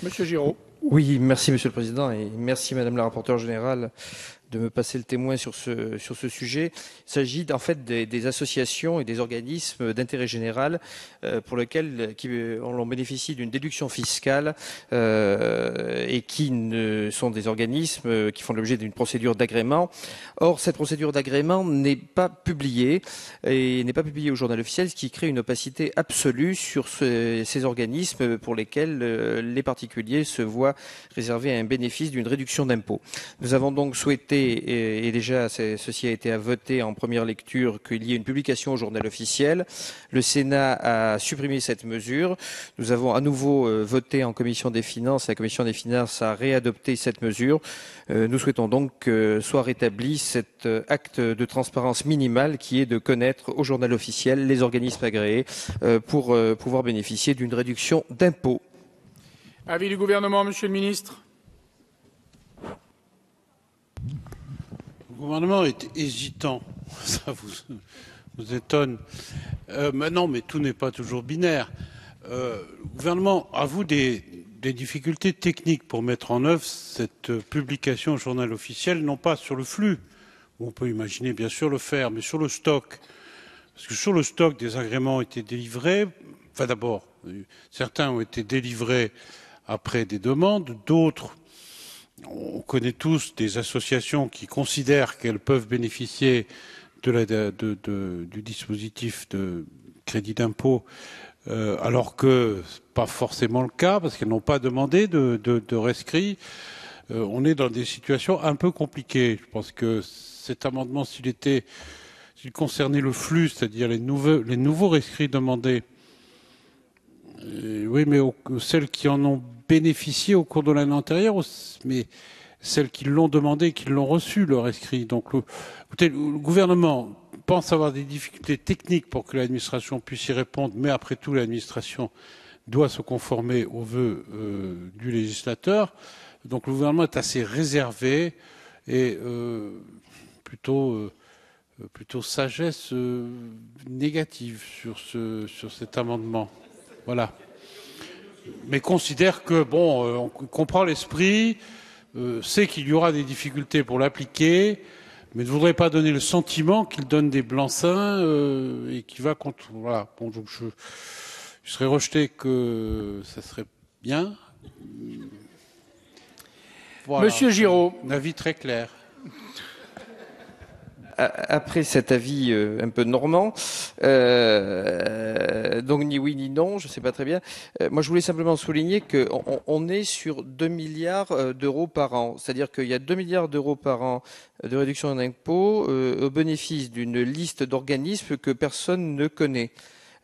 Monsieur Giraud. Oui, merci Monsieur le Président et merci Madame la rapporteure générale de me passer le témoin sur ce sujet. Il s'agit en fait des associations et des organismes d'intérêt général pour lesquels on bénéficie d'une déduction fiscale et qui sont des organismes qui font l'objet d'une procédure d'agrément. Or, cette procédure d'agrément n'est pas publiée et n'est pas publiée au journal officiel, ce qui crée une opacité absolue sur ces organismes pour lesquels les particuliers se voient réserver un bénéfice d'une réduction d'impôt. Nous avons donc souhaité et déjà ceci a été voté en première lecture, qu'il y ait une publication au journal officiel. Le Sénat a supprimé cette mesure. Nous avons à nouveau voté en commission des finances. La commission des finances a réadopté cette mesure. Nous souhaitons donc que soit rétabli cet acte de transparence minimale qui est de connaître au journal officiel les organismes agréés pour pouvoir bénéficier d'une réduction d'impôt. Avis du gouvernement, Monsieur le ministre. Le gouvernement est hésitant, ça vous étonne. Non, mais tout n'est pas toujours binaire. Le gouvernement avoue des difficultés techniques pour mettre en œuvre cette publication au journal officiel, non pas sur le flux, où on peut imaginer bien sûr le faire, mais sur le stock. Parce que sur le stock, des agréments ont été délivrés. Enfin d'abord, certains ont été délivrés après des demandes, d'autres, on connaît tous des associations qui considèrent qu'elles peuvent bénéficier du dispositif de crédit d'impôt, alors que ce n'est pas forcément le cas, parce qu'elles n'ont pas demandé de rescrit. On est dans des situations un peu compliquées. Je pense que cet amendement, s'il concernait le flux, c'est-à-dire les nouveaux rescrits demandés, oui, mais celles qui en ont bénéficié au cours de l'année antérieure, mais celles qui l'ont demandé, qui l'ont reçu, le rescrit. Donc, écoutez, le gouvernement pense avoir des difficultés techniques pour que l'administration puisse y répondre, mais après tout, l'administration doit se conformer aux vœux du législateur. Donc, le gouvernement est assez réservé et plutôt sagesse négative sur cet amendement. Voilà. Mais considère que, bon, on comprend l'esprit, sait qu'il y aura des difficultés pour l'appliquer, mais ne voudrait pas donner le sentiment qu'il donne des blancs-seings et qu'il va contre. Voilà. Bon, donc je serais rejeté que ça serait bien. Voilà. Monsieur Giraud. Un avis très clair. Après cet avis un peu normand, donc ni oui ni non, je ne sais pas très bien. Moi, je voulais simplement souligner qu'on est sur 2 milliards d'euros par an. C'est-à-dire qu'il y a 2 milliards d'euros par an de réduction d'impôts au bénéfice d'une liste d'organismes que personne ne connaît.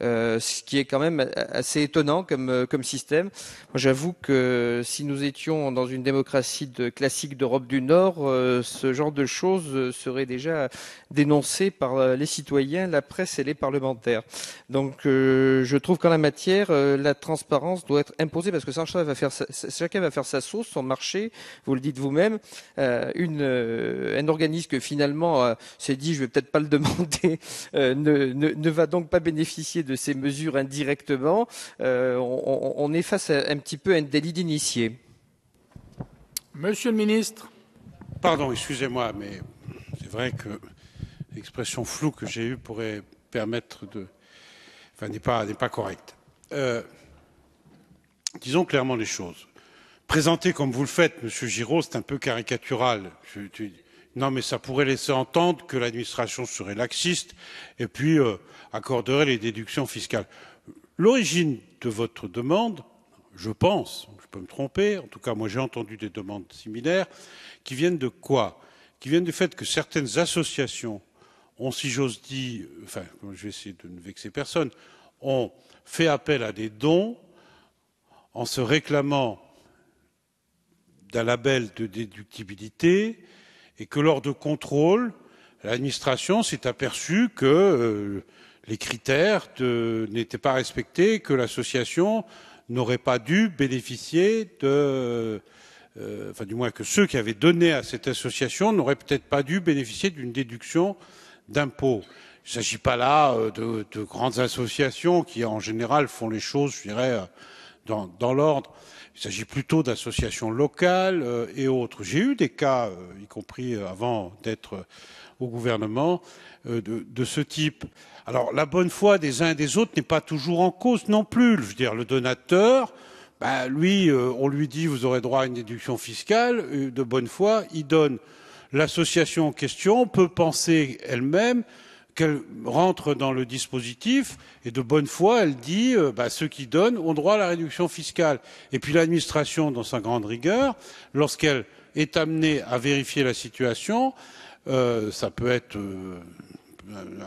Ce qui est quand même assez étonnant comme système. Moi, j'avoue que si nous étions dans une démocratie classique d'Europe du Nord, ce genre de choses serait déjà dénoncé par les citoyens, la presse et les parlementaires. Donc, je trouve qu'en la matière, la transparence doit être imposée parce que chacun va faire sa sauce, son marché. Vous le dites vous-même. Un organisme que finalement s'est dit, je vais peut-être pas le demander, ne va donc pas bénéficier de ces mesures indirectement. On est face à un petit peu un délit d'initié. Monsieur le ministre. Pardon, excusez-moi, mais c'est vrai que l'expression floue que j'ai eue pourrait permettre de... Enfin, n'est pas correcte. Disons clairement les choses. Présenter comme vous le faites, Monsieur Giraud, c'est un peu caricatural. Non, mais ça pourrait laisser entendre que l'administration serait laxiste et puis accorderait les déductions fiscales. L'origine de votre demande, je pense, je peux me tromper, en tout cas moi j'ai entendu des demandes similaires, qui viennent de quoi? Qui viennent du fait que certaines associations ont, si j'ose dire, enfin je vais essayer de ne vexer personne, ont fait appel à des dons en se réclamant d'un label de déductibilité et que lors de contrôle, l'administration s'est aperçue que les critères n'étaient pas respectés, que l'association n'aurait pas dû bénéficier enfin du moins que ceux qui avaient donné à cette association n'auraient peut-être pas dû bénéficier d'une déduction d'impôt. Il ne s'agit pas là de grandes associations qui en général font les choses, je dirais, dans l'ordre. Il s'agit plutôt d'associations locales et autres. J'ai eu des cas, y compris avant d'être au gouvernement, de ce type. Alors, la bonne foi des uns et des autres n'est pas toujours en cause non plus. Je veux dire, le donateur, lui, on lui dit vous aurez droit à une déduction fiscale de bonne foi, il donne. L'association en question peut penser elle-même qu'elle rentre dans le dispositif et de bonne foi, elle dit ceux qui donnent ont droit à la réduction fiscale. Et puis l'administration, dans sa grande rigueur, lorsqu'elle est amenée à vérifier la situation, ça peut être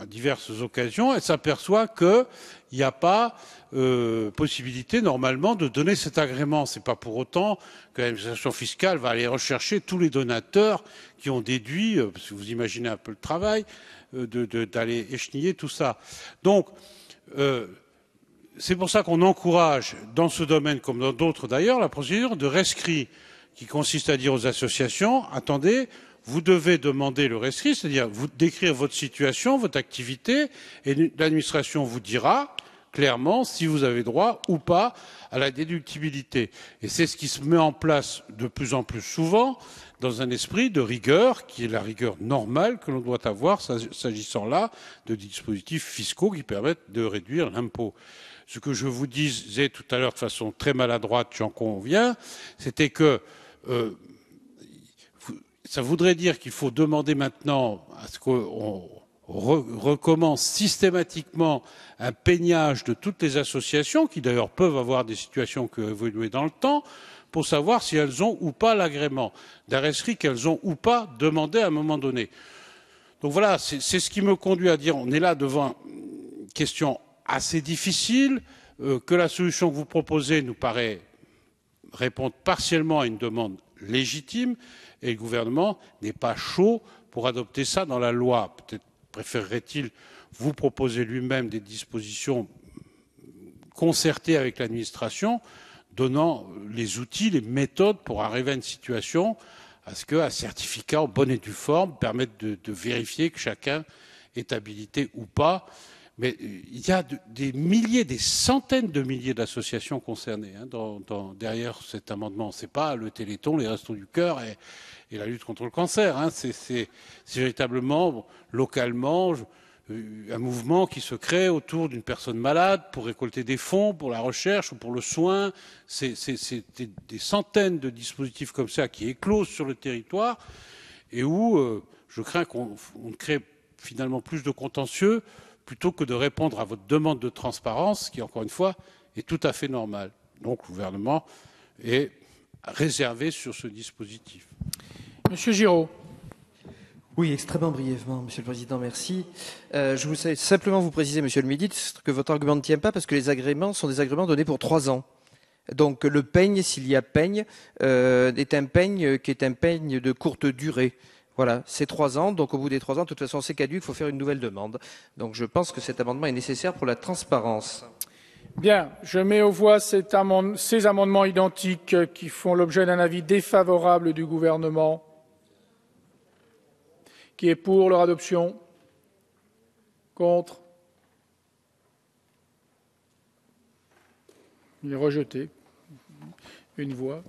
à diverses occasions, elle s'aperçoit qu'il n'y a pas possibilité normalement de donner cet agrément. C'est pas pour autant que l'administration fiscale va aller rechercher tous les donateurs qui ont déduit, parce que vous imaginez un peu le travail, d'aller écheniller tout ça. Donc, c'est pour ça qu'on encourage, dans ce domaine comme dans d'autres d'ailleurs, la procédure de rescrit, qui consiste à dire aux associations, attendez, vous devez demander le rescrit, c'est-à-dire vous décrire votre situation, votre activité, et l'administration vous dira clairement si vous avez droit ou pas à la déductibilité. Et c'est ce qui se met en place de plus en plus souvent dans un esprit de rigueur, qui est la rigueur normale que l'on doit avoir, s'agissant là de dispositifs fiscaux qui permettent de réduire l'impôt. Ce que je vous disais tout à l'heure de façon très maladroite, j'en conviens, c'était que ça voudrait dire qu'il faut demander maintenant à ce qu'on recommence systématiquement un peignage de toutes les associations, qui d'ailleurs peuvent avoir des situations qui ont évolué dans le temps, pour savoir si elles ont ou pas l'agrément d'un rescrit qu'elles ont ou pas demandé à un moment donné. Donc voilà, c'est ce qui me conduit à dire on est là devant une question assez difficile, que la solution que vous proposez nous paraît répondre partiellement à une demande légitime, et le gouvernement n'est pas chaud pour adopter ça dans la loi. Peut-être préférerait-il vous proposer lui-même des dispositions concertées avec l'administration, donnant les outils, les méthodes pour arriver à une situation à ce qu'un certificat en bonne et due forme permette de vérifier que chacun est habilité ou pas. Mais il y a des milliers, des centaines de milliers d'associations concernées derrière cet amendement. Ce n'est pas le Téléthon, les Restos du Cœur et la lutte contre le cancer. C'est véritablement, localement, un mouvement qui se crée autour d'une personne malade pour récolter des fonds pour la recherche ou pour le soin. C'est des centaines de dispositifs comme ça qui éclosent sur le territoire et où je crains qu'on crée finalement plus de contentieux plutôt que de répondre à votre demande de transparence, qui, encore une fois, est tout à fait normale. Donc, le gouvernement est réservé sur ce dispositif. Monsieur Giraud. Oui, extrêmement brièvement, Monsieur le Président, merci. Je voulais simplement vous préciser, Monsieur le Ministre, que votre argument ne tient pas parce que les agréments sont des agréments donnés pour 3 ans. Donc, le peigne, s'il y a peigne, est un peigne qui est un peigne de courte durée. Voilà, c'est 3 ans, donc au bout des 3 ans, de toute façon, c'est caduc, il faut faire une nouvelle demande. Donc je pense que cet amendement est nécessaire pour la transparence. Bien, je mets aux voix ces amendements identiques qui font l'objet d'un avis défavorable du gouvernement. Qui est pour leur adoption? Contre? Il est rejeté. Une voix.